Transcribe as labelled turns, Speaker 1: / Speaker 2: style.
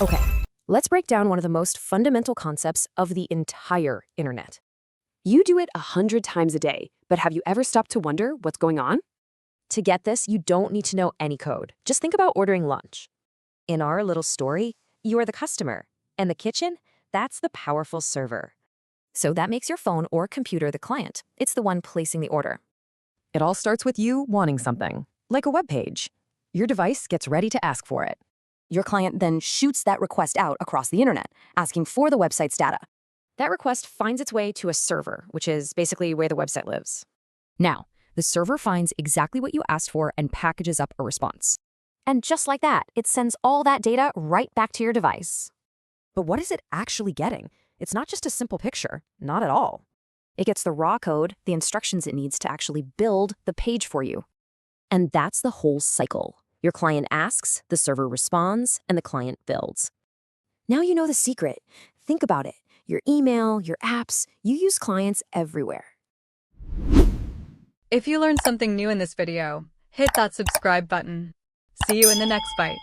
Speaker 1: Okay, let's break down one of the most fundamental concepts of the entire internet.
Speaker 2: You do it 100 times a day, but have you ever stopped to wonder what's going on?
Speaker 1: To get this, you don't need to know any code. Just think about ordering lunch. In our little story, you are the customer, and the kitchen, that's the powerful server. So that makes your phone or computer the client. It's the one placing the order.
Speaker 3: It all starts with you wanting something, like a web page. Your device gets ready to ask for it.
Speaker 4: Your client then shoots that request out across the internet, asking for the website's data.
Speaker 1: That request finds its way to a server, which is basically where the website lives.
Speaker 3: Now, the server finds exactly what you asked for and packages up a response.
Speaker 4: And just like that, it sends all that data right back to your device.
Speaker 3: But what is it actually getting? It's not just a simple picture, not at all.
Speaker 4: It gets the raw code, the instructions it needs to actually build the page for you.
Speaker 1: And that's the whole cycle. Your client asks, the server responds, and the client builds. Now you know the secret. Think about it. Your email, your apps, you use clients everywhere.
Speaker 5: If you learned something new in this video, hit that subscribe button. See you in the next bite.